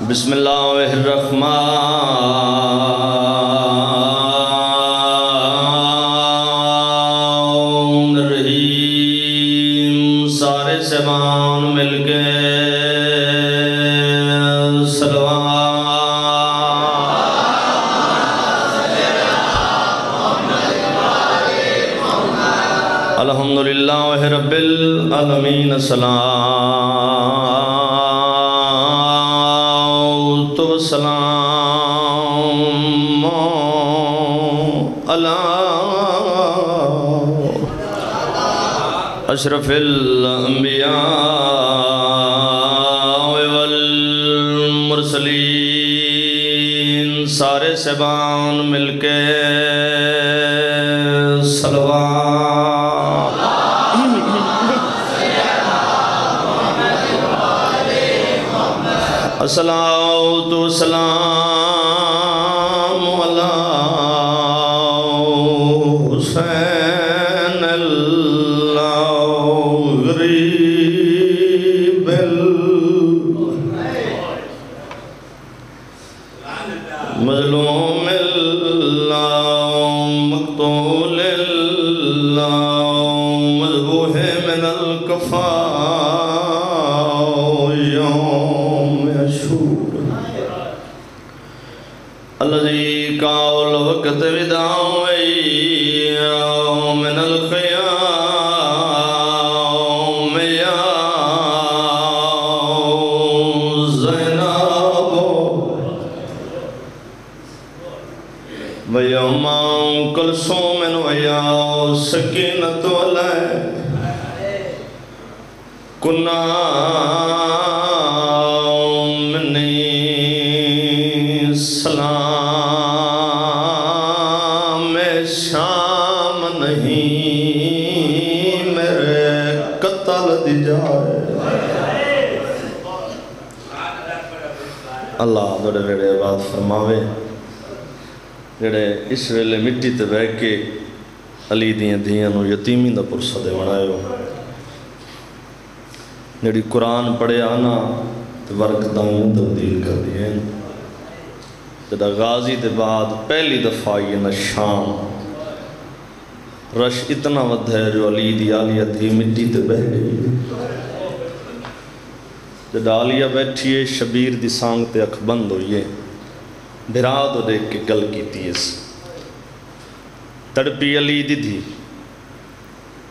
بسم اللہ الرحمن الرحیم۔ سارے سبان مل کے الحمدللہ رب العالمین، الصلاۃ والسلام علی اشرف الانبیاء والمرسلین۔ سارے سبان مل کے الصلاۃ والسلام علی حسین الغریب المظلوم المقتول المذبوح من الکفار یوم الذي قال وقت وداع من الخيام يا زينب ويوم كلثوم ويا سكينة عليه كنا سلام شام نہیں میرے قتل دی جائے۔ اللہ دوڑے ویڑے بات فرماوے جڑے اس ویلے مٹی تے بہ کے علی دیاں دیاں نو یتیمی دا پرسہ دے بنائے ہو، جڑی قرآن پڑھے آنا تے ورک دائیں تبدیل کر دیئے۔ جدہ غازی دے بعد پہلی دفعہ یہ نشان رش اتنا ود ہے جو علی دی آلیہ تھی مٹی تے بہ گئی۔ جدہ آلیہ بیٹھیے شبیر دی سانگ تے اکھ بند ہوئیے، بھراد ہو دیکھ کے گل کی تیز تڑپی علی دی تھی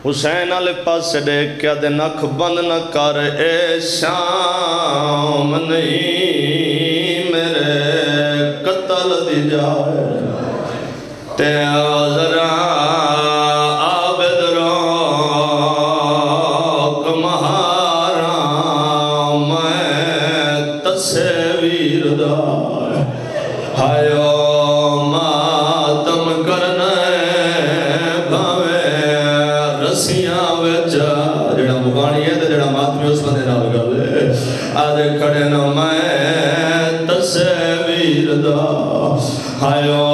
حسین علی پاس سے دیکھ کیا دن اکھ بند نہ کر اے شام نہیں میرے قتل دی جائے۔ تے آزرا عابد روک مہارا میں تصویر دار ہائیو ماتم کرنے بھاوے رسیاں وچا جڑا مغانی ہے جڑا ماتمی اس بندے نال گلے آدھے کھڑے نہ میں تصویر دا ہائیو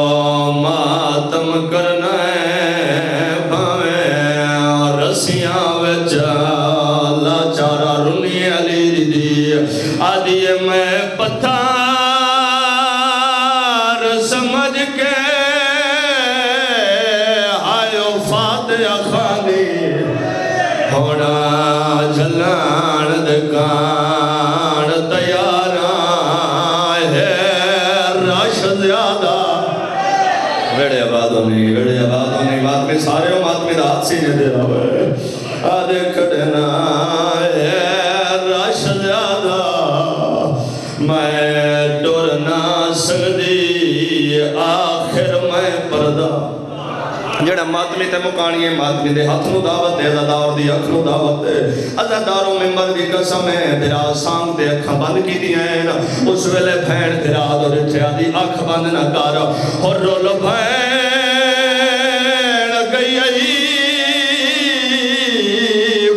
ماتم کرنا بھاوے رسیاں وچا لاچارا رنی علی دی آدھی میں پتھر سمجھ کے ہائیو فاتحہ خانی ہونا جھلان دکان تیاران ہے راشد زیادہ ویڑے آبادوں نے بات میں سارے ہو بات میں رات سی نے دے رہا ہے آدھے کھڑنا ہے راشد زیادہ میں ڈورنا سگدی آخر میں پردہ جڑا ماتمی تے مکانی ہے ماتمی دے ہاتھ نو دعوت دے عزادار دی اکھ نو دعوت دے عزاداروں ممبر دی قسم ہے تیرا سانگ تے اکھاں بند کی دی ہیں اس ویلے بھین تیرا دو رچھے آدھی اکھ بند نہ کر اور رول بھین گئی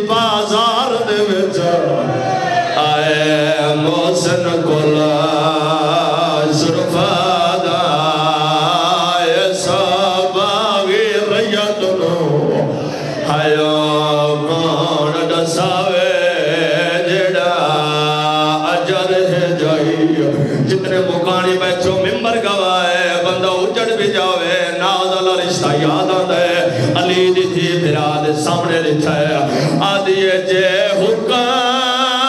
بازار دے وچ آئے محسن کولا زرفاد آئے ساباغی ریت نو ہائیو کون ڈساوے جتنے مکانی بیٹھو ممبر گوائے بندہ اجڑ بھی جاوے ناز والا رشتہ یاد آتا ہے علی دی تھی براد سامنے لکھا ہے آدھیے جے حکام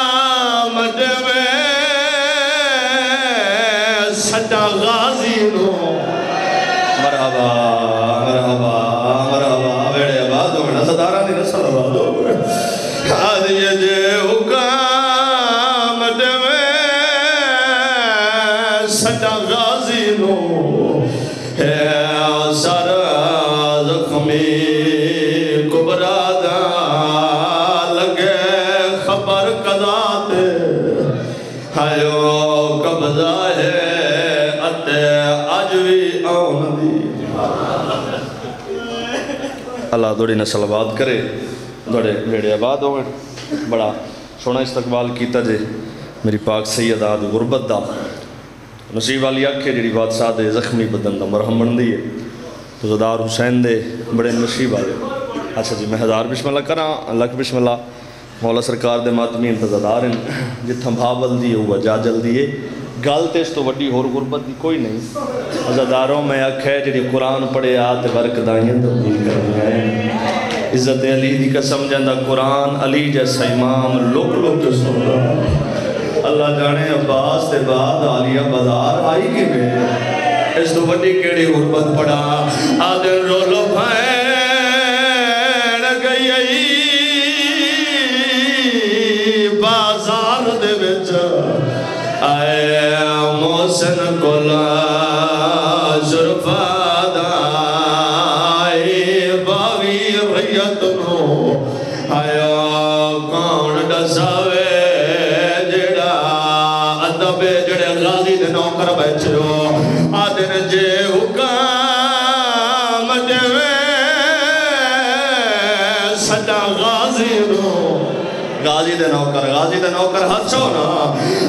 دوے سٹا غازی نو مرحبا مرحبا مرحبا ویڑے آباد ہونا صدارہ دی نسل آباد ہوئے آدھیے جے حکام دوے سٹا غازی نو ہے سر زخمی کبرا دا لگے خبر قضا تے ہائیو قبضہ ہے اتے عجوی آن دی اللہ دوڑی نسل آباد کرے دوڑے بیڑے آباد ہوئے بڑا سونا استقبال کیتا جے میری پاک سید آد غربت دا نصیب والی آکھے جڑی بادشاہ دے زخمی بدن دا مرہم بن دی ہے تو زدار حسین دے بڑے نصیب آلے اچھا جی میں ہزار بسم اللہ کراں لکھ بسم اللہ مولا سرکار دے ماتمی انتظار ہیں جتھاں بھاول دی ہوا جا جلدی ہے گال تے اس تو وڈی ہور غربت دی کوئی نہیں زداروں میں آکھے جڑی قرآن پڑھے آتے ورک دائیں تبدیل کرنے آئے عزت علی دی قسم جاندہ قرآن علی جیسا امام لوگ لوگ کے سن رہا اللہ جانے عباس دے بعد عالیہ بازار آئی کی میں اس تو بڑی کیڑی غربت پڑا آدھر رولو پھین گئی بازار دے بچ آئے محسن کولا شرفا دائی باوی ریت نو آیا کون ڈساوے جڑے غازی دے نوکر بیٹھو آدھن جے حکام دوے سٹا غازی نو غازی دے نوکر ہاتھ چھونا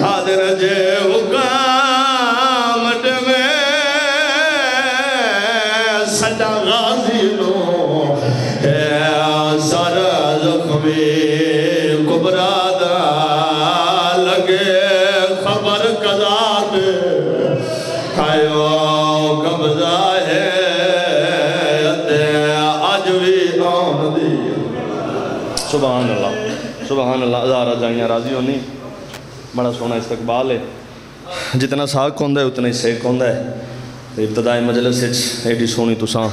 آدھن جے حکام دوے سٹا غازی نو سر زخمی کبرا دا لگے خبر قضا دے ہائیو قبضہ ہے عجوی آن دی سبحان اللہ ہزارہ جائیاں راضی ہونی بڑا سونا استقبال ہے جتنا ساکھ ہوندہ ہے اتنا ہی سیکھ ہوندہ ہے ابتدائی مجلس ایڈی سونی تساں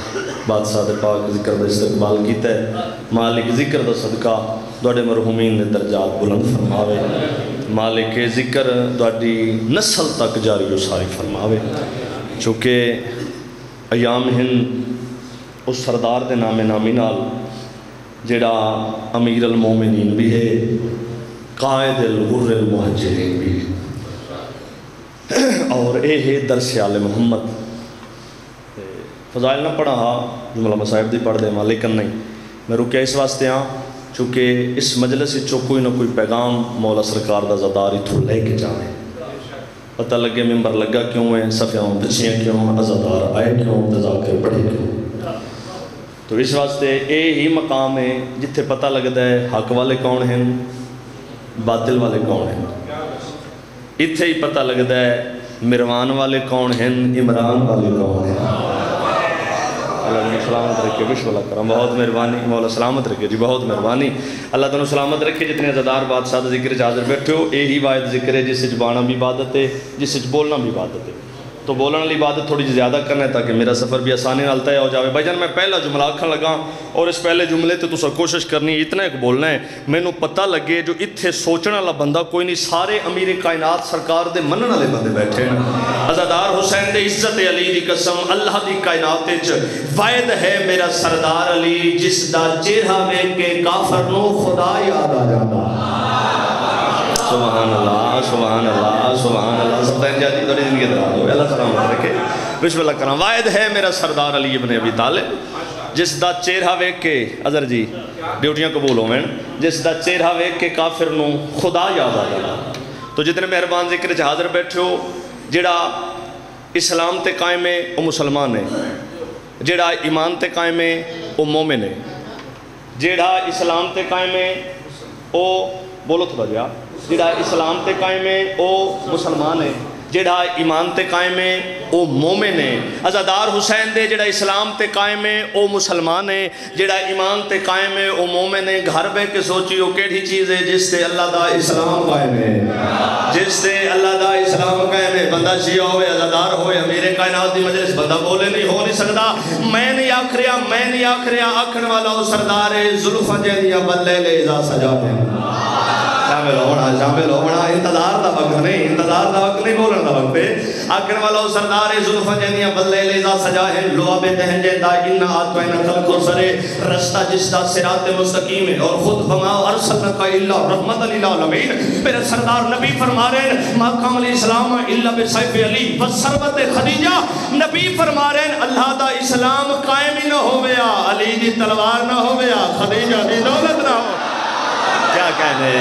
بادشاہ دے پاک ذکر دا استقبال کیتا ہے مالک ذکر دا صدقہ دوڑے مرحومین نے درجات بلند فرماوے مالک ذکر دوڑی نسل تک جاری و ساری فرماوے چونکہ ایام ہند اس سردار دے نام نامی نال جڑا امیر المومنین بھی ہے قائد الغر المہجرین بھی ہے اور اے ہے درس آل محمد فضائل نہ پڑھا جملہ مصائب دی پڑھ دے ماں لیکن نہیں میں رکیا اس واسطے ہاں چونکہ اس مجلس چو کوئی نہ کوئی پیغام مولا سرکار دا زداری تھو لے کے جانے پتہ لگے ممبر لگا کیوں ہیں صفیاں بچیاں کیوں ازادار آئے کیوں تذاکر پڑھے کیوں تو اس واسطے اے ہی مقام ہے جتھے پتہ لگتا ہے حق والے کون ہیں باطل والے کون ہیں اتھے ہی پتہ لگتا ہے مروان والے کون ہیں عمران والے کون ہیں اللہ نے سلامت رکھے بشو اللہ کرم بہت مہربانی مولا سلامت رکھے جی بہت مہربانی اللہ تعالیٰ سلامت رکھے جتنے عزدار بادشاہ ذکر حاضر بیٹھے ہو اے ہی واحد ذکر ہے جس سے بانا بھی عبادت ہے جس سے بولنا بھی عبادت ہے تو بولنے والی عبادت تھوڑی زیادہ کرنا ہے تاکہ میرا سفر بھی آسانی نال طے ہو جاوے بھائی جان میں پہلا جملہ آکھن لگا اور اس پہلے جملے تے تسا کوشش کرنی اتنا ایک بولنا ہے مینوں پتہ لگے جو اتھے سوچنے والا بندہ کوئی نہیں سارے امیر کائنات سرکار دے منن والے بندے بیٹھے ہیں عزادار حسین دے عزت علی دی قسم اللہ دی کائنات وچ واحد ہے میرا سردار علی جس دا چہرہ ویکھ کے کافر نو خدا یاد آ جاتا سبحان اللہ سبحان اللہ سبحان اللہ سب تین جاتی توڑی زندگی دراز ہوئے اللہ سلامت رکھے بسم اللہ کرام واحد ہے میرا سردار علی ابن ابی طالب جس دا چہرہ ویکھ کے عذر جی ڈیوٹیاں قبول ہوئیں جس دا چہرہ ویکھ کے کافر نو خدا یاد آ جاتا تو جتنے مہربان ذکر چ حاضر بیٹھے ہو جڑا اسلام تے قائم ہے وہ مسلمان ہے جڑا ایمان تے قائم ہے وہ مومن ہے جڑا اسلام تے قائم ہے وہ بولو تھوڑا جا جڑا اسلام تے قائم ہے وہ مسلمان ہے جڑا ایمان تے قائم ہے او مومن ہے، عزادار حسین دے جڑا اسلام تے قائم ہے او مسلمان ہے، جڑا ایمان تے قائم ہے او مومن ہے۔ گھر بے کے سوچی او کیڑی چیز ہے جس تے اللہ دا اسلام قائم ہے، جس تے اللہ دا اسلام قائم ہے۔ بندہ شیعہ ہوئے، عزادار ہوئے، امیر کائنات دی مجلس بندہ بولے نہیں ہو نہیں سکتا، میں نہیں آکھ رہا آکھن والا او سردار زلفاں جیندیاں بلے لے جا سجا ہے۔ شامل ہونا انتظار دا وقت نہیں بولن دا وقت ہے۔ آکھن والا او سردار زلفاں جیندیاں بلے لے جا سجا ہے، لعب دہن جیندا انا اعطینا الکوثر، رستہ جس دا صراط مستقیم ہے، اور خود وما ارسلناک الا رحمۃ للعالمین۔ میرے سردار نبی فرما رہے ہیں ما قام الاسلام الا بسیف علی وثروت خدیجہ، نبی فرما رہے ہیں اللہ دا اسلام قائم ہی نہ ہویا علی دی تلوار نہ ہویا، خدیجہ دی دولت نہ ہو۔ کیا کہنے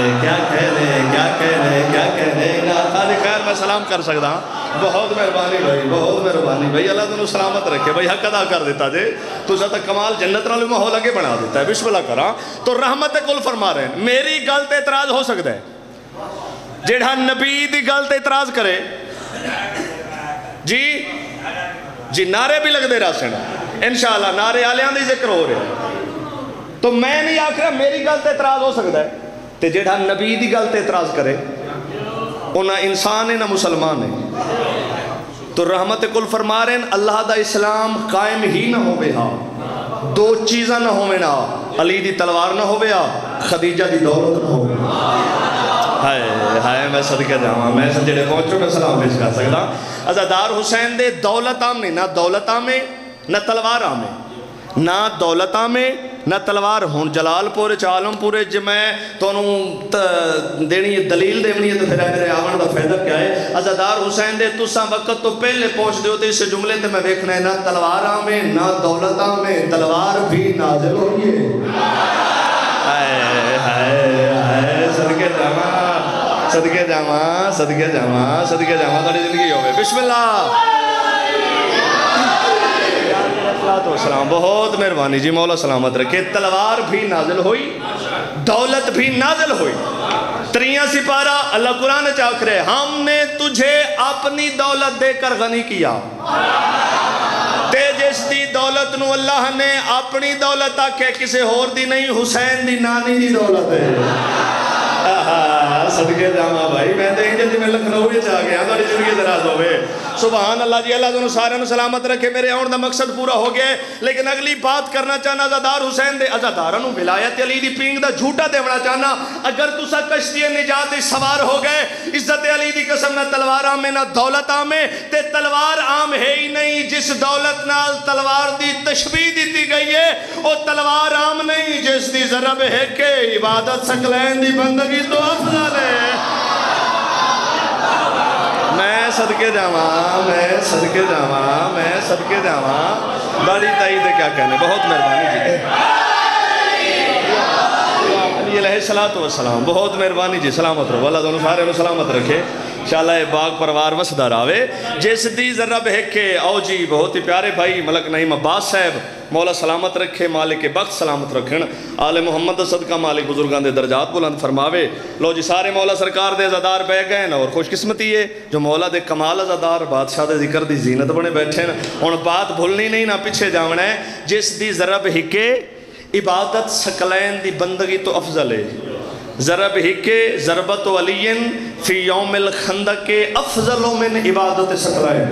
خالی خیر میں سلام کر سکتا ہوں۔ بہت مہربانی بھائی، اللہ تنوں سلامت رکھے بھائی، حق ادا کر دیتا جے تو زیادہ کمال جنت نال ماحول اگے بنا دیتا ہے۔ بسم اللہ کراں تو رحمت کل فرما رہے ہیں میری گل تے اعتراض ہو سکتا ہے، جیڑا نبی دی گل تے اعتراض کرے جی نعرے بھی لگ دے رہا سن انشاءاللہ، نعرے آلیاں دی ذکر ہو رہے ہیں، تو میں نہیں آکھ رہا میری گل تے اعتراض ہو سکتا ہے، تے جیڑا نبی دی گل تے اعتراض کرے وہ نہ انسان ہے نہ مسلمان ہے۔ تو رحمت کل فرما رہے ہیں اللہ دا اسلام قائم ہی نہ ہوئے ہاں، دو چیزاں نہ ہوئے نا، علی دی تلوار نہ ہوئے ہاں، خدیجہ دی دولت نہ ہوئے ہائے میں صدقہ جاواں، میں جڑے پہنچو میں سلام پیش کر سکتا۔ عزادار حسین دے دولت عام نہیں، نہ دولت عام ہے نہ تلوار عام ہے، نہ دولت عام ہے نہ تلوار ہون جلال پورے عالم پورے جے میں تو دینی ہے دلیل دینی ہے تو پھر میرے آمن دا فائدہ کیا ہے؟ عزادار حسین دے تساں وقت تو پہلے پہنچ دے ہوتے اس جملے تے میں دیکھنا ہے نہ تلوار آمیں نہ دولت آمیں، تلوار بھی نازل ہوئی ہے۔ صدقے جامعہ تاری زندگی ہوئے۔ بسم اللہ بہت مہربانی جی، مولا سلامت رکھے۔ تلوار بھی نازل ہوئی، دولت بھی نازل ہوئی۔ 3 سپارہ اللہ قرآن چاک رہے ہم نے تجھے اپنی دولت دے کر غنی کیا، تے جس دی دولت نو اللہ نے اپنی دولت آکے کسے اور دی نہیں، حسین دی نانی دی دولت ہے۔ صدقے جامعہ بھائی میں دیں گے جی میں لکھنؤ چاہ گیا تو زندگی دراز ہوئے۔ سبحان اللہ جی، اللہ دونوں سارے سلامت رکھے۔ میرے آن دا مقصد پورا ہو گیا ہے، لیکن اگلی بات کرنا چاہنا عزادار حسین دے عزادارانوں ولایت علی دی پینگ دا جھوٹا دیونا چاہنا۔ اگر تسا کشتی نجات سوار ہو گئے، عزت علی دی قسم نہ تلوار آمیں نہ دولت آمیں، تے تلوار عام ہے ہی نہیں، جس دولت نال تلوار دی تشبیح دیتی گئی ہے وہ تلوار عام نہیں، جس دی ضرب ہے کہ عبادت سکلین دی بندگی تو افضل ہے۔ میں صدقے جاواں بڑی تائید کیا کہنے، بہت مہربانی جی علی علیہ السلام، بہت مہربانی جی، سلامت رہو، اللہ دونوں سارے سلامت رکھے انشاءاللہ۔ باغ پروار وسدہ راوے جس دی ذرب ہے کہ آؤ جی بہت ہی پیارے بھائی ملک نعیم عباس صاحب، مولا سلامت رکھے، مالک بخت سلامت رکھن، آل محمد صدقہ مالک بزرگان دے درجات بلند فرماوے۔ لو جی سارے مولا سرکار دے عزادار بے گئے اور خوش قسمتی ہے جو مولا دے کمال عزادار بادشاہ دے ذکر دی زینت بنے بیٹھے ہیں۔ اور بات بھولنی نہیں نہ پیچھے جاونا ہے، جس دی ضرب ہی کہ عبادت سکلین دی بندگی تو افضل ہے۔ ضرب ہی کہ ضربت علی فی یوم الخندق افضل من عبادت سکلین۔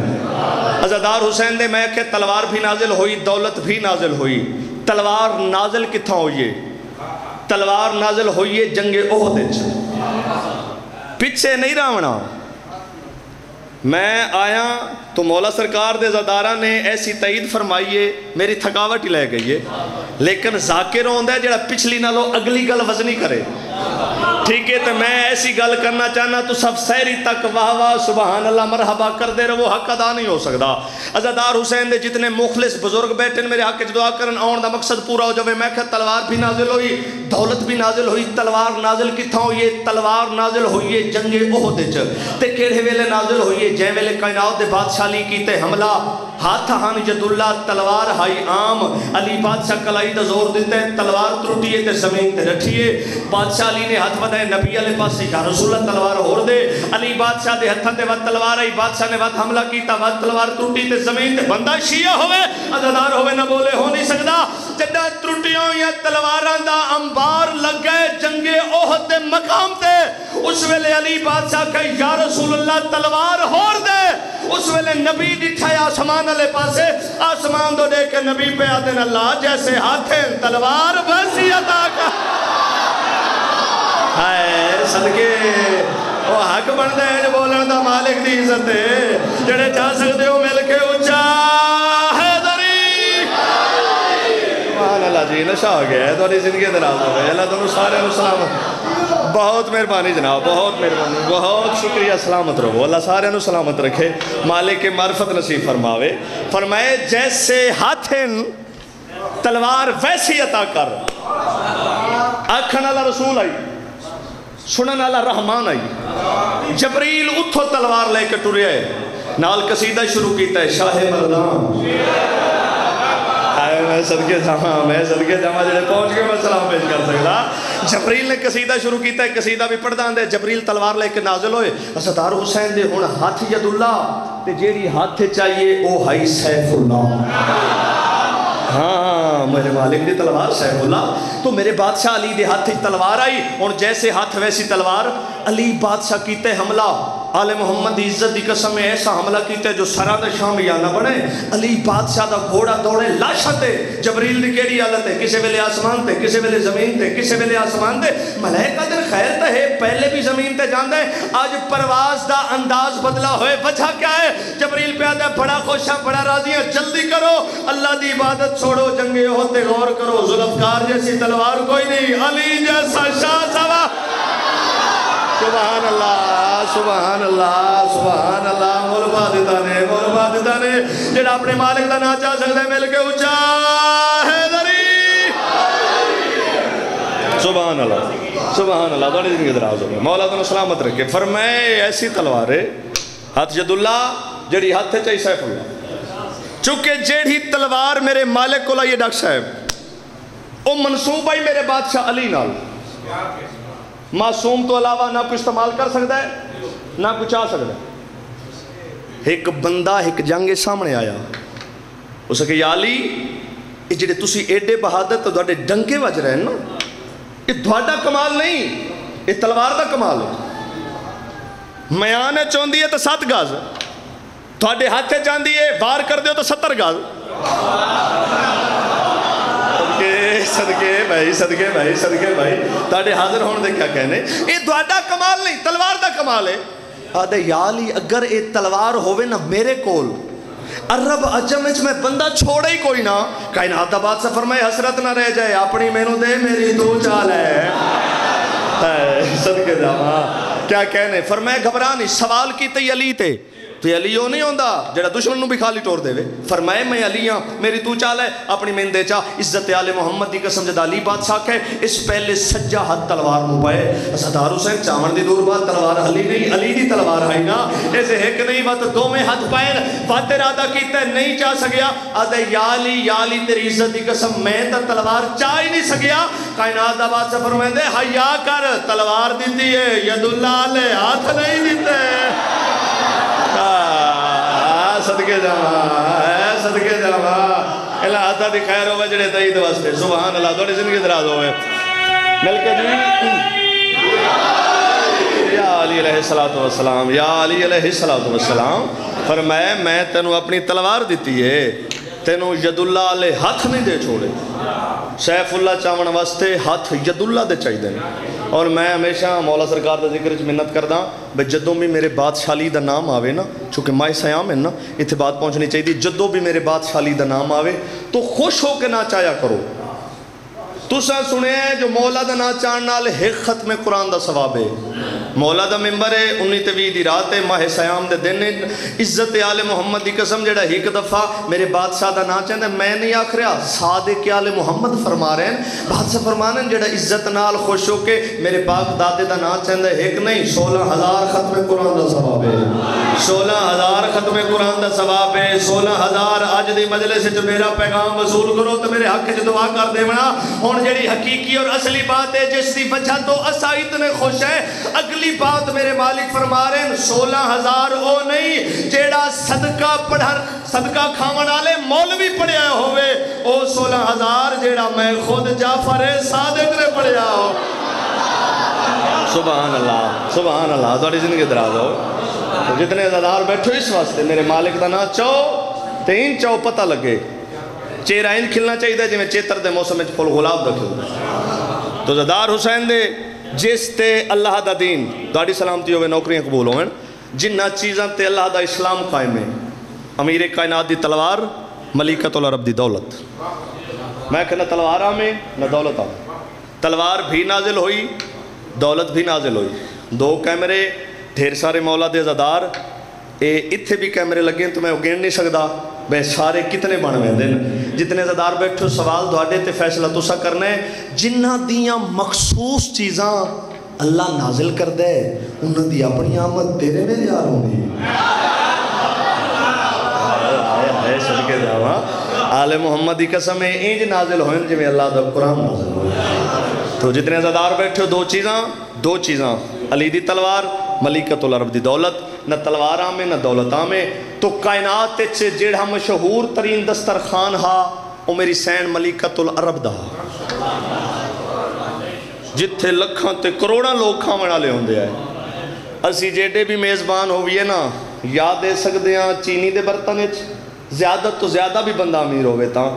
عزادار حسین دے میں کہ تلوار بھی نازل ہوئی، دولت بھی نازل ہوئی۔ تلوار نازل کتھا ہوئیے؟ تلوار نازل ہوئیے جنگ احد وچ، پیچھے نہیں راونا۔ میں آیا تو مولا سرکار دے عزادارہ نے ایسی تائید فرمائیے، میری تھکاوٹ ہی لے گئی ہے، لیکن ذاکر ہوندہ ہے جڑا پچھلی نالو اگلی گل وزنی کرے۔ ٹھیک ہے تو میں ایسی گل کرنا چاہنا تو سب سیری تک واہ واہ سبحان اللہ مرحبا کر دے رہے، وہ حق ادا نہیں ہو سکتا۔ عزادار حسین دے جتنے مخلص بزرگ بیٹھے میرے حق کی دعا کرن آن دا مقصد پورا ہو جائے۔ میں کہا تلوار بھی نازل ہوئی، دولت بھی نازل ہوئی۔ تلوار نازل کتھا ہوئی؟ تلوار نازل ہوئی جنگ احد وچ، تے کیڑے ویلے نازل ہوئی؟ جے ویلے کائنات دے بادشاہی کیتے حملہ ہاتھ ہن یداللہ تلوار ہائی عام علی بادشاہ کلائی دا زور دیتے ہیں تلوار ترٹیے تے زمین تے رکھیے بادشاہ علی نے ہاتھ بدائے نبی علیہ پاس یا رسول اللہ تلوار ہور دے علی بادشاہ دے ہتھاں تے وقت تلوار آئی بادشاہ نے وقت حملہ کیتا وقت تلوار ترٹی تے زمین تے بندہ شیعہ ہوئے عزادار ہوئے نہ بولے ہو نہیں سکدا جدہ ترٹیوں یا تلواران دا انبار لگ گئے جنگ احد دے مقام تے اس ویلے علی بادشاہ کہ یا رسول اللہ تلوار ہور دے اس ویلے نبی ڈٹھائے آسمان علیہ پاسے آسمان دو دے کے نبی پہ آدن اللہ جیسے ہاتھیں تلوار ویسی عطا کا ہائے صدقے وہ حق بندے ہیں جو بولن دا مالک دی عزت ہے جڑے جا سکتے ہو مل کے اچھا حیدری سبحان اللہ جی نشہ ہو گیا ہے تھوڑی زندگی دراز ہو گئے اللہ تمہیں سارے سلامت بہت مہربانی جناب بہت مہربانی بہت شکریہ سلامت رہو اللہ سارے سلامت رکھے مالک معرفت نصیب فرماوے فرمائے جیسے ہاتھیں تلوار ویسی عطا کر آنکھن اللہ رسول آئی سنن اللہ رحمان آئی جبریل اتھو تلوار لے کے ٹرے نال قصیدہ شروع کیتا ہے شاہ مردان میں صدقے جامع جڑے پہنچ کے میں سلام پیش کر سکتا جبریل نے قصیدہ شروع کیتا ہے قصیدہ بھی پڑھ داندے جبریل تلوار لے کے نازل ہوئے اسدار حسین دے ہون ہاتھ یداللہ تے جیڑی ہاتھ چاہیے او ہائی سیف اللہ ہاں میرے مالک دی تلوار سیف اللہ تو میرے بادشاہ علی دے ہاتھ تلوار آئی اور جیسے ہاتھ ویسی تلوار علی بادشاہ کیتے حملہ آل محمد عزت دی قسم میں ایسا حملہ کیتے جو سراد شام یا نہ بنے علی بادشاہ دا گھوڑا دوڑے لاشا تے جبریل دی کیڑی حالت ہے کسے ویلے آسمان تے کسے ویلے زمین تے کسے ویلے آسمان تے ملائکہ دن خیر تے ہے پہلے بھی زمین تے جاندے آج پرواز دا انداز بدلا ہوئے وجہ کیا ہے جبریل پہ آدھے بڑا خوشاں بڑا راضی ہے جلدی کرو اللہ دی عبادت چھوڑو جنگے ہوتے غور کرو ذوالفقار جیسی تلوار کوئی نہیں علی جیسا شاہ سوا سبحان اللہ سبحان اللہ سبحان اللہ مولبا دیتا نے جڑا اپنے مالک دا نا چاہ سکتے مل کے اچھا حیدری سبحان اللہ دوڑی زندگی دراز ہو گئے مولا تو سلامت رکھے فرمائے ایسی تلوار ہے ہاتھ یداللہ جڑی ہاتھ چاہی سیف اللہ چونکہ جیڑی تلوار میرے مالک کو لائیے ڈاکٹر صاحب او منصوب آئی میرے بادشاہ علی نال معصوم تو علاوہ نہ کچھ استعمال کر سکتا ہے نہ کچھ آ سکتا ہے ایک بندہ ایک جنگ سامنے آیا اسے کہ یا علی یہ جڑے تسی ایڈے بہادر تو دوڑے ڈنکے وج رہے ہیں نا یہ دوڑا کمال نہیں یہ تلوار دا کمال ہے میاں چوندی ہے تو 7 گاز دوڑے ہاتھے چاندی ہے وار کر دیو تو 70 گاز صدقے بھائی تاڑے حاضر ہونے دے کیا کہنے یہ دوڑا کمال نہیں تلوار دا کمال ہے آدھے یا علی اگر یہ تلوار ہوئے نا میرے کول عرب عجم میں بندہ چھوڑے ہی کوئی نہ کائنات دا بات سے فرمائے حسرت نہ رہ جائے اپنی مینو دے میری تو چال ہے صدقے جاما کیا کہنے فرمائے گھبرانی سوال کی تی علی تے تو یہ علیوں نہیں ہوندہ جڑا دشمن نو بھی خالی ٹور دے وے فرمائے میں علی ہاں میری تو چال ہے اپنی میں دے چاہ عزت آل محمد دی قسم جد علی بادشاہ کے اس پہلے سجا حد تلوار مو پائے اسدار حسین چاون دی دور بات تلوار علی نہیں علی دی تلوار ہے نا ایسے ایک نہیں بات دو میں حد پائے بات ارادہ کیتا ہے نہیں چاہ سکیا آدھے یا علی تیری عزت دی قسم میں تا تلوار چاہ ہی نہیں سکیا کائنات دا بات سے فرمائے دے حیا کر تلوار دیتی ہے یداللہ علیہ ہاتھ نہیں دیتے صدقے جاما اللہ آتا دی خیر ہوئے جڑے تائید واسطے سبحان اللہ توڑی زندگی دراز ہوئے مل کے جی یا علی علیہ السلام یا علی علیہ السلام فرمائے میں تینوں اپنی تلوار دیتی ہے تینوں یداللہ علیہ ہاتھ نہیں دے چھوڑے سیف اللہ چاون واسطے ہاتھ یداللہ دے چاہی دیں اور میں ہمیشہ مولا سرکار دا ذکر منت کردہ بھئی جدوں بھی میرے بادشاہی دا نام آوے نا چونکہ ماہ سیام ہے نا اتھے بات پہنچنی چاہیے جدوں بھی میرے بادشاہی دا نام آوے تو خوش ہو کے نہ چاہیا کرو تو سا سنے جو مولا دا نہ چاہن نال ایک ختم قرآن دا ثواب ہے مولا دا ممبر ہے 19 دی رات ہے ماہ سیام دے دن عزت آل محمد دی قسم جڑا ایک دفعہ میرے بادشاہ دا نا چاہتا ہے میں نہیں آکھ رہا صادق آل محمد فرما رہے ہیں بادشاہ فرما رہے ہیں جڑا عزت نال خوش ہو کے میرے پاک دادے دا نا چاہتا ہے ایک نہیں 16,000 ختم قرآن دا ثواب ہے 16,000 ختم قرآن دا ثواب ہے 16,000 آج دی مجلس جو میرا پیغام وصول کرو تو میرے حق جو دعا کر دے بنا ہون جڑی حقیقی اور اصلی بات ہے جس دی وجہ تو اسا اتنے خوش ہے اگلی بات میرے مالک فرما رہے ہیں 16,000 او نہیں جیڑا صدقہ پڑھر صدقہ کھاون والے مولوی پڑھیا ہوئے او 16,000 جیڑا میں خود جعفر صادق نے پڑھیا ہو سبحان اللہ تھوڑی زندگی دراز ہو جتنے عزادار بیٹھو اس واسطے میرے مالک دا نا چاہو تین چاہو پتہ لگے چہرہ ان کھلنا چاہیے تھا جی میں چیتر دے موسم میں پھول غلاب دا کھل تو عزادار حسین دے جس تے اللہ دا دین داڑی سلامتی ہوئے نوکریاں قبول ہوئے جنہ چیزاں تے اللہ دا اسلام قائم ہے امیر کائنات دی تلوار ملیکۃ العرب دی دولت میں کہنا تلوار آمیں نہ دولت آمیں تلوار بھی نازل ہوئی دولت بھی نازل ہوئی 2 کیمرے ڈھیر سارے مولا دے عزادار اتھے بھی کیمرے لگیں تو میں گن نہیں سکتا بے سارے کتنے بن میں دن جتنے عزادار بیٹھو سوال دوڑے تے فیصلہ تو سا کرنے جنہ دیاں مخصوص چیزاں اللہ نازل کر دے انہوں دی اپنی آمد تیرے میں یار ہوں دی آئے صدقے دعویٰ آل محمد کی قسم ہے اینج نازل ہوئیں جو میں اللہ دا قرآن نازل ہوئیں تو جتنے عزادار بیٹھو 2 چیزاں علی دی تلوار ملیکۃ العرب دی دولت نہ تلوار آمیں نہ دولت آمیں تو کائنات سے جیڑا مشہور ترین دسترخان ہا او میری سین ملیکۃ العرب دا جتھے لکھاں تے کروڑاں لوگ کھاون والے ہوندے آئے اسی جیڑے بھی میزبان ہوئیے نا یاد دے سکتے ہیں چینی دے برتن زیادہ تو زیادہ بھی بندہ امیر ہوئے تھا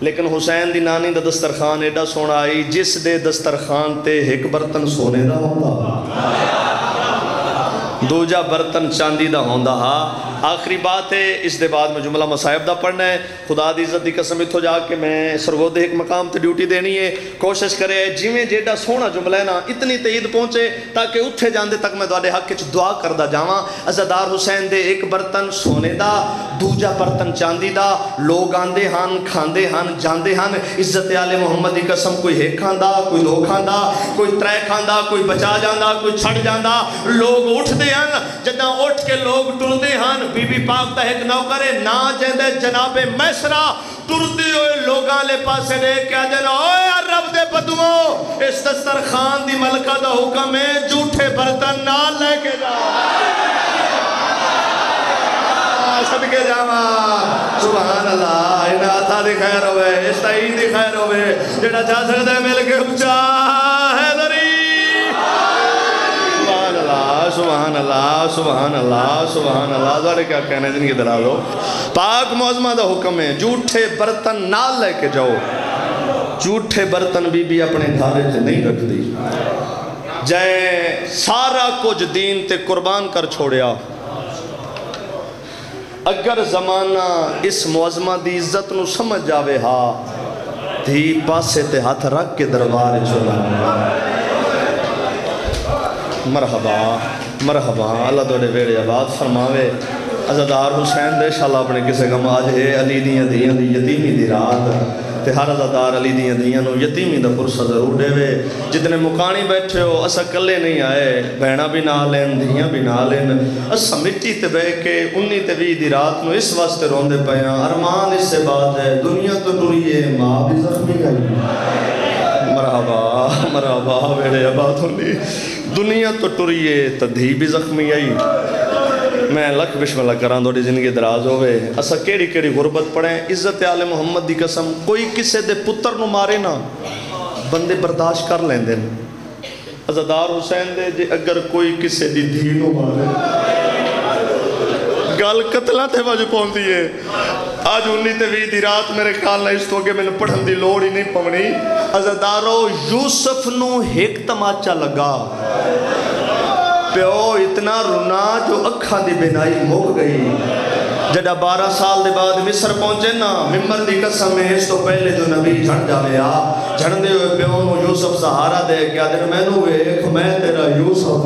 لیکن حسین دی نانی دا دسترخان ایڈا سونا آئی جس دے دسترخان تے ایک برتن سونے دا ہوتا دوجہ برتن چاندی دا ہوندہ ہا آخری بات ہے اس دے بعد میں جملہ مصائب دا پڑھنا ہے خدا دی عزت دی قسم اتھو جا کے میں سرگودے ایک مقام تے ڈیوٹی دینی ہے کوشش کرے جویں جیڑا سونا جملہ ہے نا اتنی تئید پہنچے تاکہ اتھے جاندے تک میں دوڑے حق کچھ دعا کردہ جاواں عزادار حسین دے ایک برتن سونے دا دوجہ برتن چاندی دا لوگ آندے ہن کھاندے ہن جاندے ہن عزت آل محمد دی قسم کوئی ایک کھاندا کوئی 2 کھاندا کوئی 3 کھاندا کوئی بچا جاندا کوئی چھڑ جاندا لوگ اٹھ دے ہن جداں اٹھ کے لوگ ٹر دے ہن بی بی پاک دا ایک نوکرے نا جیندے جناب میسرہ ٹردی ہوئے لوگاں لے پاسے دے کیا دینا اوے عرب دے بدووں اس دسترخان دی ملکہ دا حکم ہے جھوٹے برتن نہ لے کے جا صدقے جاما سبحان اللہ انہاں دی خیر ہوئے استعین دی خیر ہوئے جڑا جا سکتا ہے مل کے اچھا ہے دری سبحان اللہ سبحان اللہ سبحان اللہ دوارے کیا کہنے جن کی دلال ہو پاک معظمہ دا حکم ہے جھوٹے برتن نال لے کے جاؤ جھوٹے برتن بی اپنے گھارے سے نہیں رکھ دی جائے سارا کچھ دین تے قربان کر چھوڑیا اگر زمانہ اس معظمہ دی عزت نو سمجھ جاوے ہا دھی پاسے تے ہاتھ رکھ کے دربار چھوڑا مرحبا مرحبا اللہ دوڑے بیڑے آباد فرماوے عزادار حسین دے شاءاللہ اپنے کسے گم آج ہے علی دیاں دی یتیمی دی رات تے ہر عزادار علی دیاں نو یتیمی دا پرسہ ضرور دے وے جتنے مکانی بیٹھے ہو اسا کلے نہیں آئے بہنا بھی نہ لین دیاں بھی نہ لین اسا مٹی تے بے کے 19 دی رات نو اس واسطے روندے پیاں ارمان اس سے بات ہے دنیا تو ٹریے ماں بھی زخمی گئی مرحبا مرحبا بیڑے آباد ہوندی دنیا تو ٹریے تدھی بھی زخمی آئی میں لکھ بسم اللہ کران دوڑی زندگی دراز ہوئے اسا کیڑی غربت پڑھیں عزت آل محمد دی قسم کوئی کسے دے پتر نو مارے نا بندے برداشت کر لیں دیں عزادار حسین دے جے اگر کوئی کسے دی دھی نو مارے گال قتلہ تے وجہ پہنتی ہے آج 19 دی رات میرے خیال نہ اس تو کہ میں نے پڑھن دی لوڑ ہی نہیں پونی عزادارو یوسف نو ایک تماچا لگا پیو اتنا رونا جو اکھاں دی بینائی مک گئی جڑا 12 سال دے بعد مصر پہنچے نا ممبر دی قسم ہے اس تو پہلے جو نبی جھڑ جاوے جھڑ دے ہوئے پیوں نو یوسف سہارا دے کیا دن میں نو ویکھ میں تیرا یوسف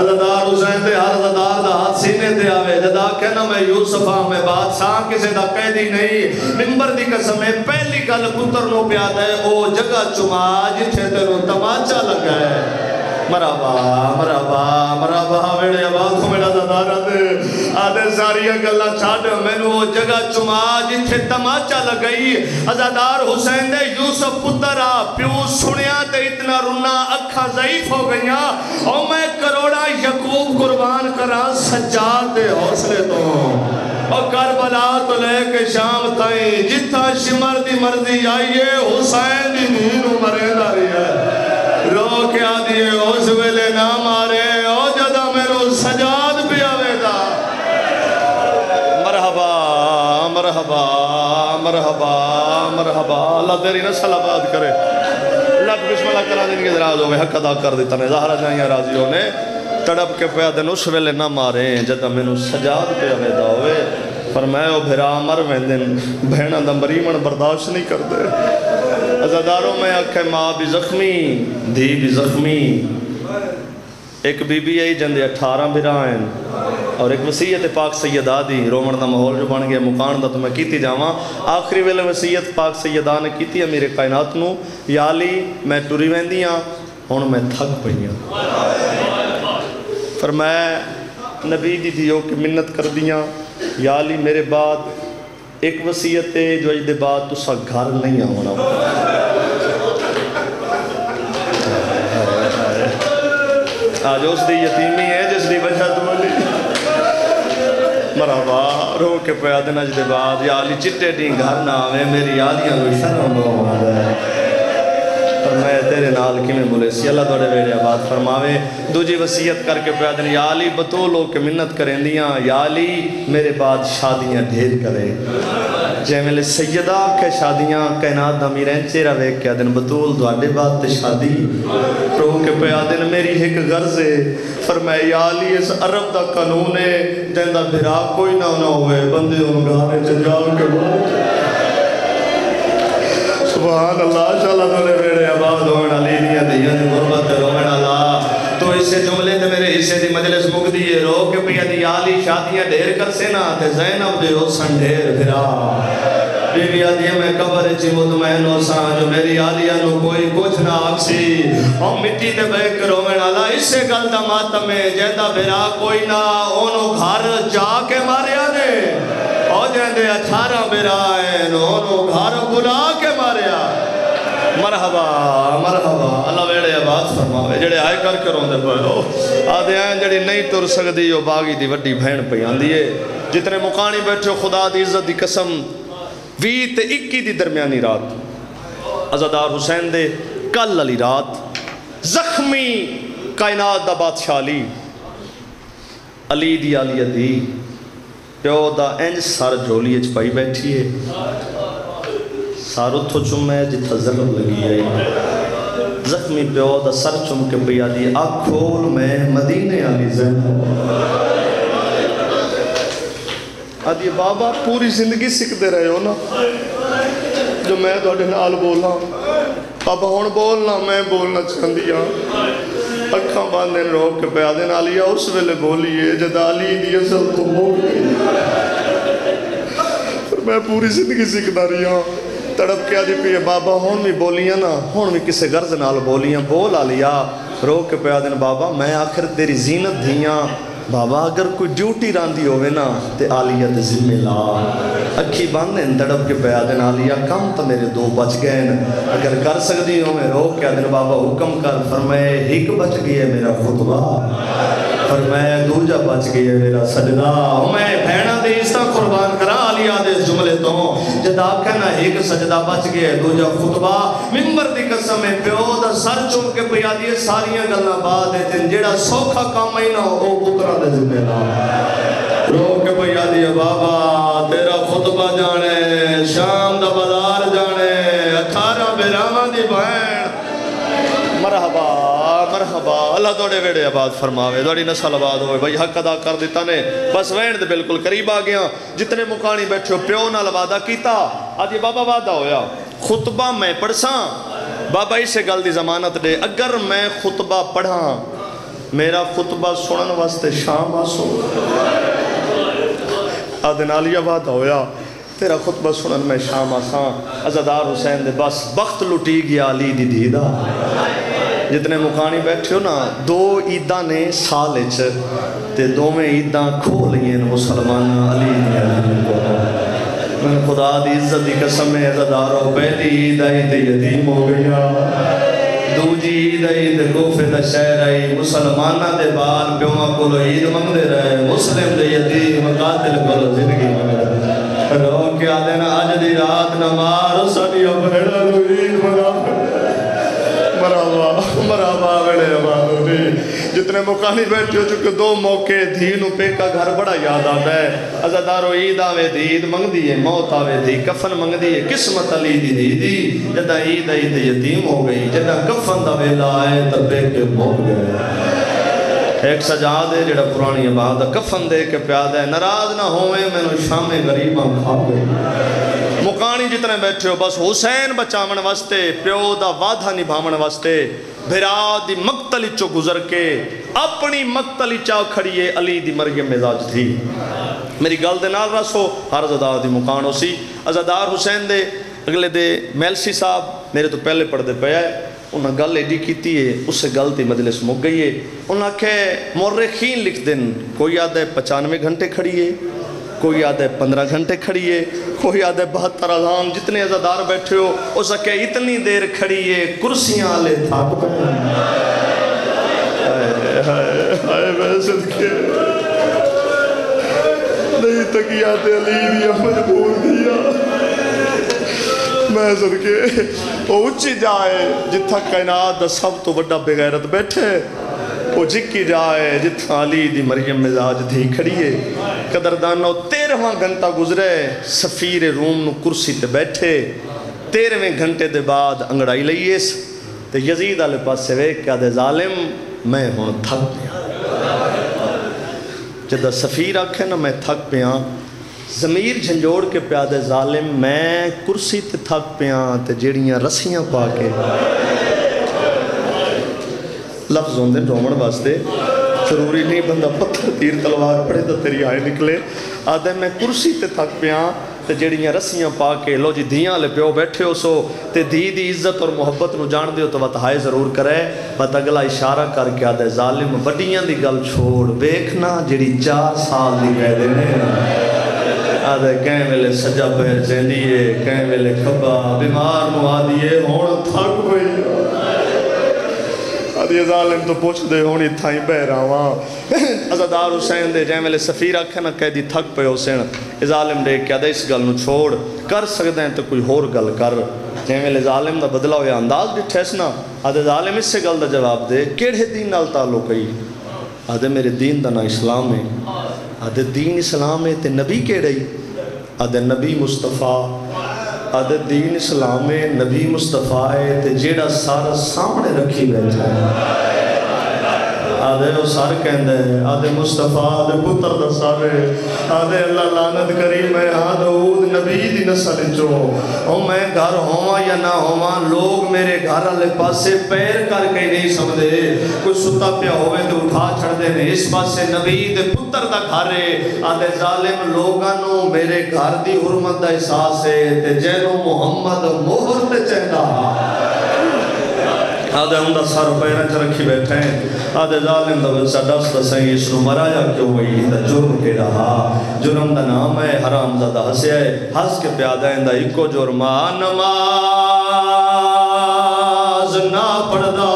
عزادار حسین دے ہر عزادار دا ہاتھ سینے دے آوے جدا کہنا میں یوسف ہاں میں بادشاہ کسے دا قیدی نہیں ممبر دی قسم ہے پہلی گل پتر نو پیاد ہے او جگہ چما جتھے تیرو تماچا لگا ہے مرحبا مرحبا مرحبا ویڑے آواز کو میرا زدارہ دے آدھے ساری گلہ چھاڑ میں نے وہ جگہ چما جتھے تماچا لگئی عزادار حسین دے یوسف پترہ پیو سنیا تے اتنا رنا اکھا ضعیف ہو گئیا اور میں کروڑا یقوب قربان کرا سجاد دے حوصلے تو اور کربلا تو لے کے شام تائیں جتھا شمر دی مرضی آئیے حسین دی دینو مرے داری ہے رو کیا دیئے اس ویلے نہ مارے او جدہ میرو سجاد بھی آوے دا مرحبا مرحبا مرحبا مرحبا اللہ تیری نسل آباد کرے اللہ کو بسم اللہ کرا دیں گے دراز ہوئے حق ادا کر دیتا نے ظاہرہ جائیں راضیوں نے تڑپ کے پیادن اس ویلے نہ مارے جدہ میرو سجاد بھی آوے دا ہوئے فرمائے بھرا مر ویندن بہنہ دا مریمن برداشت نہیں کر دے عزاداروں میں آکھے ماں بھی زخمی دھی بھی زخمی ایک بی بی آئی جندے 18 بھرائیں اور ایک وسیعت پاک سیدہ دی رومن دا محول جو بن گیا مکان دا تو میں کیتی جاواں آخری ویلے وسیعت پاک سیدہ نے کیتی ہے میرے کائنات نو یا علی میں ٹوری ویندیاں ہون میں تھک پہیاں فرمایا نبی دی دیو کی منت کر دیاں یا علی میرے بعد ایک وسیعت ہے جو اجدے بعد تو سا گھر نہیں آونا آج اس دی یتیمی ہے جس دی وجہ تو علی مرحبا رو کے پیادن اجدے بعد یا علی چٹے دی گھر نہ آوے میری آلیاں کو شرم آوے فرمایا تیرے نال کی میں بولے سی اللہ دوڑے بیڑے آباد فرماوے دوجی وسیعت کر کے پیادن یا علی بطولوں کے منت کریں دیاں یا علی میرے بعد شادیاں ڈھیر کرے جے میں لے سیدہ کے شادیاں کائنات دا میرین چیرہ ویک کے آدن بطول دوڑے بعد تے شادی رو کے پیادن میری ایک غرض ہے فرمایا یا علی اس عرب دا قانون ہے جندہ بھرا کوئی نہ ہوئے بندے ان گانے چجاو کے بعد سبحان اللہ شاءاللہ دوڑے بیڑے آباد ہوئن علی دیا دیا دی غربت رومن اللہ تو اس سے جملے تے میرے حصے دی مجلس مک دیئے رو کے پیا دی آلی شادیاں ڈھیر کر سینا تے زینب دے ہو سن ڈھیر بھرا بی بی آدھی میں قبر چی مطمئن ہو سان جو میری آلیہ نو کوئی کچھ نہ آکسی اور مٹی تے بیک رومن اللہ اس سے گل دا ماتم ہے جیدہ بھرا کوئی نہ انہوں گھر جا کے مارے آنے اور جیندے 18 برائن انہوں گھر بلا کے مارے آنے مرحبا مرحبا اللہ ویڑے آباد فرماوے جڑے آئے کر کے روندے پہلو آدھے آئیں جڑی نہیں تر سکتی ہو باغی دی وڈی بھین پہ آندھی ہے جتنے مکانی بیٹھے خدا دی عزت دی قسم 20 تے 21 دی درمیانی رات عزادار حسین دے کل علی رات زخمی کائنات دا بادشاہ علی دی آلیہ دی پیو دا انج سار جھولی اچ پائی بیٹھی ہے سارو تھو چمے جتھا ضرب لگی ہے زخمی پیو دا سر چم کے پیا دی آنکھ کھول میں مدینے آلی زینب آدھی بابا پوری زندگی سکھتے رہے ہو نا جو میں تو نال بولا بابا ہون بولنا میں بولنا چاندیا اکھاں باندھن روک کے پیا دن آلیا اس ویلے بولیے جد آلی دی اصل تو ہو گئی میں پوری زندگی سکھتا رہی ہوں تڑپ کیا دی پی بابا ہون بھی بولیاں نا ہون بھی کسے غرض نال بولیاں بول آلیا رو کے پیا دن بابا میں آخر تیری زینت دھیاں بابا اگر کوئی ڈیوٹی راندی ہوئے نا تے آلیہ تے ذمہ لا اکھی باندھیں تڑپ کے پیا دن آلیہ کم تو میرے 2 بچ گئے اگر کر سکتی ہوں میں رو کیا دن بابا حکم کر فرمائے ایک بچ گئی ہے میرا خطبہ فرمائے دوجہ بچ گئی ہے میرا سجدہ میں بھیڑا دے اس طرح قربان کرا آلیہ دے اس جملے تو جدا کہنا ایک سجدہ بچ گئی ہے دوجہ خطبہ ممبر دی قسم ہے پیو دا سر چم کے پیا دیئے ساریاں گلنا بعد ہے جیڑا سوکھا کام ہی نہ ہو پترہ دے ذمہ لا رو کے پیا دیئے بابا تیرا خطبہ جانے شام دا بازار جانے 18 بیرامان دی بہن مرحبا مرحبا اللہ توڑے ویڑے آباد فرماوے دوڑی نسل آباد ہوئے بھائی حق ادا کر دیتا نے بس وین دے بالکل قریب آ گیا جتنے مکانی بیٹھے ہو پیو نال وعدہ کیتا آج یہ بابا وعدہ ہویا خطبہ میں پڑھساں بابا اسے گل دی ضمانت دے اگر میں خطبہ پڑھاں میرا خطبہ سنن واسطے شام آسو آدھنالیا وعدہ ہویا تیرا خطبہ سنن میں شام آساں عزادار حسین دے بس بخت لٹی گیا علی دی دیدہ جتنے مکانی بیٹھے ہو نا دو عیدہ نے سال تے دو میں عیدہ کھولئیں مسلمان علی دی میں خدا دی عزت دی قسم میں عزادارو پہلی عید آئی تے یتیم ہو گیا دوجی عید آئی تے کوفے دا شہر آئی مسلمانہ دے بال پیوما کولو عید منگ دے رہے مسلم دے یتیم قاتل کولو زندگی منگ دے رہے رو کیا دینا آج دی رات نمار سنی بھیڑا رو عید منگا مرحبا ویڑے آبادوں نے جتنے مکانی بیٹھے ہو چکے دو موقع دھینوں پہ کا گھر بڑا یاد آتا ہے عزادارو عید آوے دی عید منگ دیئے موت آوے دی کفن منگ دیئے قسمت علی دی دی جدہ عید آئی دی یتیم ہو گئی جدہ کفن دا ویلا آئے تبے کے موت گئے ایک سجاد ہے جڑا پرانی آباد کفن دے کے پیاد ہے ناراض نہ ہوئے میں نو شام غریباں کھا گئی مکانی جتنے بیٹھے ہو بس حسین بچامن واسطے پیو دا وعدہ نبھامن واسطے بھرا دی مقتلی چو گزر کے اپنی مقتلی چاو کھڑیے علی دی مریم مزاج تھی میری گل دے نال رسو ہر عزادار دی مکانو سی عزادار حسین دے اگلے دے میلسی صاحب میرے تو پہلے پڑھ دے پیا ہے انہاں گل ایڈی کیتی ہے اس سے گل تی مجلس مک گئی ہے انہاں کہ مورخین لکھ دن کوئی آدھے 95 گھنٹے کھڑی ہے کوئی آدھے 15 گھنٹے کھڑی ہے کوئی آدھے 72 اذان جتنے عزادار بیٹھے ہو اس کہ اتنی دیر کھڑی ہے کرسیاں لے تھاک پہنے ہائے میں صدقے نہیں تکیات علی دیا مجبور دیا میں صدقے وہ اچھی جائے جتھا کائنات دا سب تو بڑا بغیرت بیٹھے وہ جکی جائے جتھا علی دی مریم مزاج تھی کھڑیے قدردانو 13واں گھنٹہ گزرے سفیر روم نو کرسی تے بیٹھے 13ویں گھنٹے دے بعد انگڑائی لئیس تے یزید آلے پاس سے وے کیا دے ظالم میں ہوں تھک پیا جدہ سفیر آکھے نا میں تھک پیا ضمیر جھنجوڑ کے پیادے ظالم میں کرسی تے تھک پیا تے جیڑیاں رسیاں پا کے لفظ ہوندے رومن واسطے ضروری نہیں بندہ پتھر تیر تلوار پڑے تو تیری آئے نکلے آدھے میں کرسی تے تھک پیا تے جڑیاں رسیاں پا کے لو جی دیاں لے پیو بیٹھے ہو سو تے دی عزت اور محبت نو جان دیو تو وطہائے ضرور کرے بات اگلا اشارہ کر کے آدھے ظالم وڈیاں دی گل چھوڑ بیکھنا جڑی 4 سال دی کہہ دینے آدھے کہیں ویلے سجا پہر چینیے کہیں ویلے کھبا بیمار نو آدھیے ہون تھک ہوئی آدھی ظالم تو پوچھ دے ہونی تھائیں بہ رہا عزادار حسین دے جائیں ویلے سفیر آکھے نا قیدی تھک پہ حسین ظالم دے کیا دے اس گل نو چھوڑ کر سکتے ہیں تو کوئی ہور گل کر جائیں ویلے ظالم دا بدلا ہویا انداز بھی ٹھیسنا آدھے ظالم اس سے گل دا جواب دے کیڑے دین نال تعلق ہے آدھے میرے دین دا نا اسلام ہے آدھے دین اسلام ہے تے نبی کیڑے آدھے نبی مصطفیٰ آدھے دین اسلام ہے نبی مصطفیٰ ہے تے جیڑا سارا سامنے رکھی بیٹھا ہے آدھے وہ سار کہندے آدھے مصطفیٰ آدھے پتر دا سارے آدھے اللہ لعنت کریم ہے آدھے عود نبی دی نسل جو او میں گھر ہوا یا نہ ہوا لوگ میرے گھر والے پاسے پیر کر کے نہیں سمجھے کوئی ستا پیا ہوئے تو اٹھا چھڑ دے نے اس پاسے نبی دے پتر دا گھر ہے آدھے ظالم لوگانوں میرے گھر دی حرمت دا احساس ہے تے جینو محمد مہر تے چہنا آدھے ہم دا سار پیرن چا رکھی بیٹھے ہیں آدھے ظالم دا بچہ دست سہیں اس نو مرایا کیوں ہوئی دا جرم کے رہا جرم دا نام ہے حرام زدہ ہسے ہے ہس کے پیادہ ہیں دا ایکو جرمہ نماز نہ پڑھدا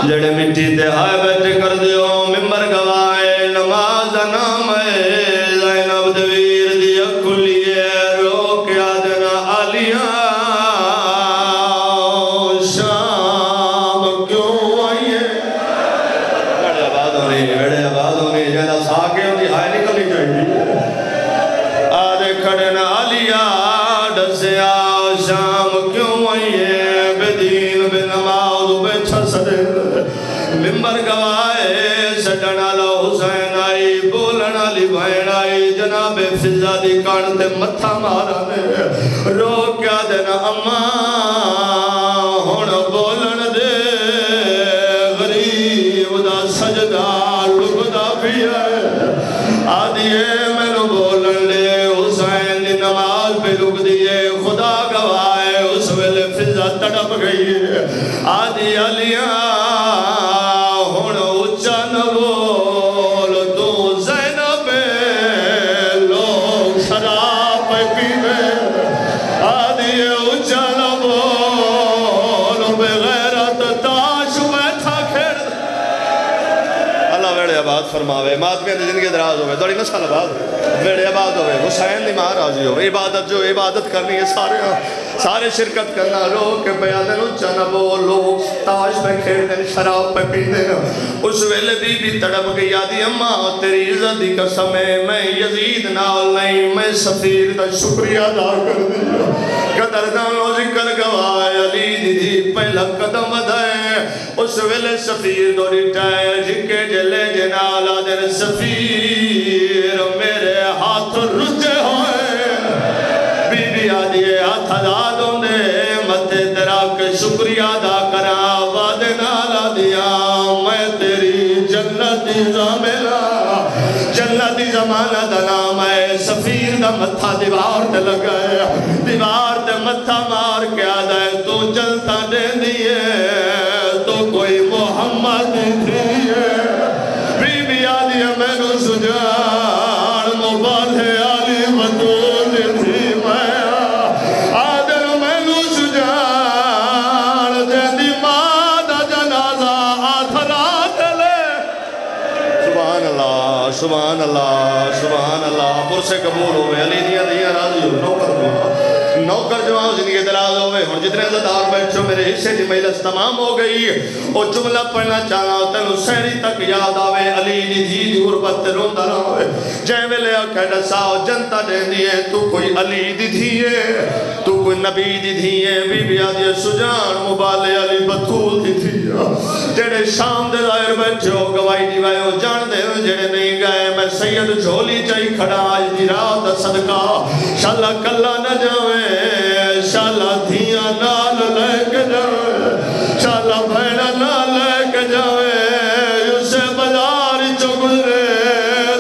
جڑے مٹی دے ہائے بیٹھے کر دیو ممبر گوائے نماز نام ہے زینب دویر دی اکلیے رو کے آدھنا آلیاں گوائے سڈن والا حسین آئی بولن والی بہن آئی جناب فضا دی کان تے متھا مارا نے رو کیا دینا اماں ہن بولن دے غریب دا سجدہ لکدا بھی ہے آدھیے مینوں بولن دے حسین دی نماز پہ لک دیے خدا گوائے اس ویلے فضا تڑپ گئی ہے آدھی علیاں ہن اچھا نہ بول تو زینب لوگ شراب پہ پیوے آدھی اچھا نہ بول بغیرت تاش بیٹھا کھڑ اللہ ویڑے آباد فرماوے ماتمیاں دی زندگی دراز ہوئے دوڑی نسل آباد ویڑے آباد ہوئے حسین دی ماں راضی ہوئے عبادت جو عبادت کرنی ہے سارے شرکت کرنا لوگ کہ بیادن اچھا نہ بولو تاش پہ کھیڑ دیں شراب پہ پی دیں اس ویلے بی تڑپ گئی آدھی اماں تیری عزت دی قسم ہے میں یزید نال نہیں میں سفیر دا شکریہ ادا کر دیا قدردانو ذکر گوائے علی دی پہلا قدم بدھائے اس ویلے سفیر دوڑی ٹائے جھکے جلے جنالا دن سفیر میرے ہاتھ رجے ہوئے بی بی آدھیے ہاتھ دادوں دے متے تیرا کے شکریہ ادا کرا وعدے نالا دیا میں تیری جنتی زاملہ جنتی زمانہ دا نام ہے سفیر دا متھا دیوار تے لگائے دیوار تے متھا مار کے آدھائے تو جلتا دے دیئے تو کوئی محمد دیئے بی بی آدھیے میں نو سجان مبالے علی بطول تھی میں آدھر میں نو سجان جیدی مادہ جنازہ آتھرات لے سبحان اللہ سبحان اللہ سبحان اللہ پرسے قبول ہوئے علی دیا راضی ہو نوکر جوان زندگی دراز ہوئے ہوں جتنے زدار بیٹھو میرے حصے دی مجلس تمام ہو گئی وہ جملہ پڑھنا چاہنا تینو سہری تک یاد آوے علی دی دی غربت روندہ نہ ہوئے جائے میں لے آکے ڈساؤ جنتا دے دیئے تو کوئی علی دی دیئے تو کوئی نبی دی دیئے بی بی آدھیے سجان مبالے علی بطول دی دیئے جڑے شام دے ظاہر بیٹھو گوائی دیوائے ہو جان دے جڑے نہیں گئے میں سید جھولی چاہی کھڑا آج دی رات صدقہ شاللہ کلہ نہ جاوے شاللہ دھیاں نال لے کے جاوے شاللہ بھیڑا نال لے کے جاوے اسے بازار چو گزرے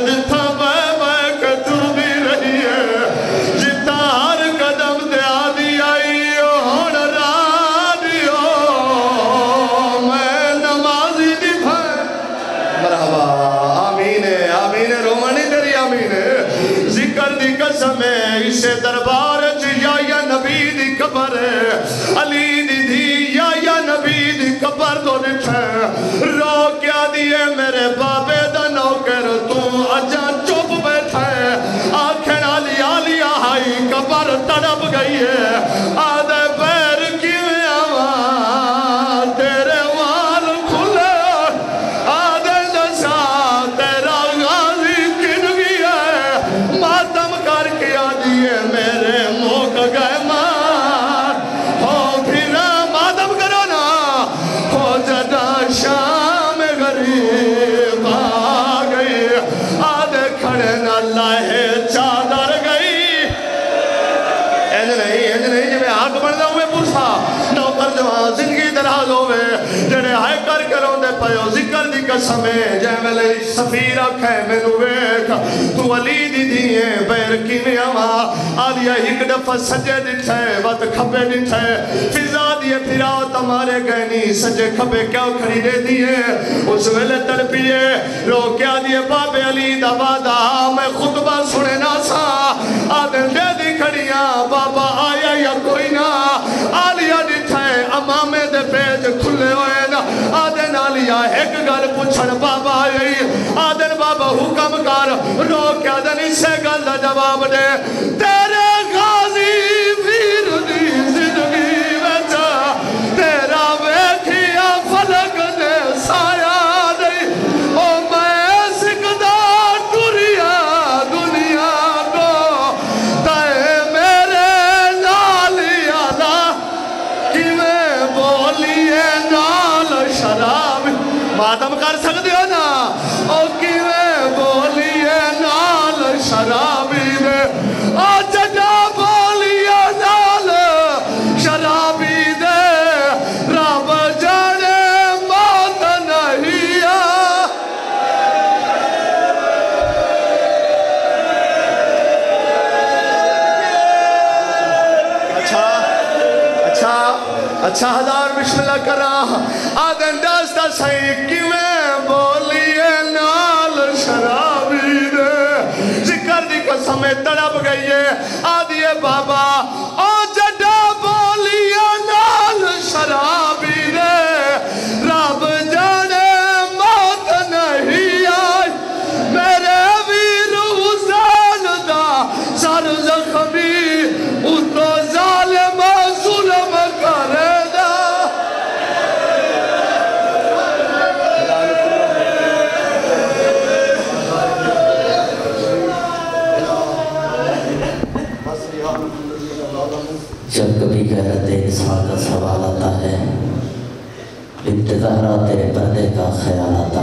جتھا بے بے کے تردی رہی ہے جتھا ہر قدم دے آدھی آئی ہون رادیو میں نمازی دی بھائی مرحبا آمین آمین رومانی تیری آمین ذکر دی قسم ہے اسے دربار یا نبی دی قبر علی دی یا نبی دی قبر تو نٹھے رو کیا دیئے میرے بابے دا نوکر تو اجا چپ بیٹھے آنکھیں علی علی آئی قبر تڑپ گئی ہے آدھے پیر کیویں آوان تیرے وال کھلے آدھے دسا تیرا غازی کن گیا ہے ماتم کر کے آدھیے میرے موقع گئے مار ہو پھر ماتم کرو نا ہو جدا شام غریب آگئی آدھے کھڑے نہ لائے چادر گئی انج نہیں جب آگ بڑھنا ہوئے پرسا نوکر جوان زندگی دراز ہوئے جنہیں آئے کر کروں دے پہو ذکر دی قسمیں جے میں لئی سفیر آکھے میں نویک تو علی دی دیئے بیر کی میں آما آلیا ایک دفعہ سجے دٹھے وقت کھپے دٹھے فضا دیئے پھراؤ تمہارے گئنی سجے کھپے کیا کھڑی دے دیئے اس ویلے تڑپیے رو کیا دیئے باب علی دا وعدہ میں خطبہ سنے نہ سا آدھے دے دی کھڑیاں بابا آیا یا کوئی نہ آلیا دٹھے امامے دے پیج کھلے ہوئے نا آدھن آلیا ایک گل پوچھن بابا آئی آدھن بابا حکم کر رو کیا دن اسے گل دا جواب دے تیرے غازی ویر دی زندگی وچا تیرا ویکھیا فلک دے سایہ نہیں او میں سکدا ٹریا دنیا کو تے میرے نالی آدھا کی میں بولیے نال شراب ماتم کر سکتا سکتے ہو نا او کیویں بولیے نال شرابی دے او جڑا بولیے نال شرابی دے رب جانے موت نہیں آ اچھا ہزار بسم اللہ کرا آدھن دستا صحیح کیویں بولیے نال شرابی دے ذکر دی قسم تڑپ گئی ہے آدھیے بابا او جڑا بولیے نال شرابی دے رب جانے موت نہیں آئی میرے ویر حسین دا سر زخمی اتو ظالم ظلم کرے جب کبھی غیرت انسان کا سوال آتا ہے بنت زہرا تیرے پردے کا خیال آتا ہے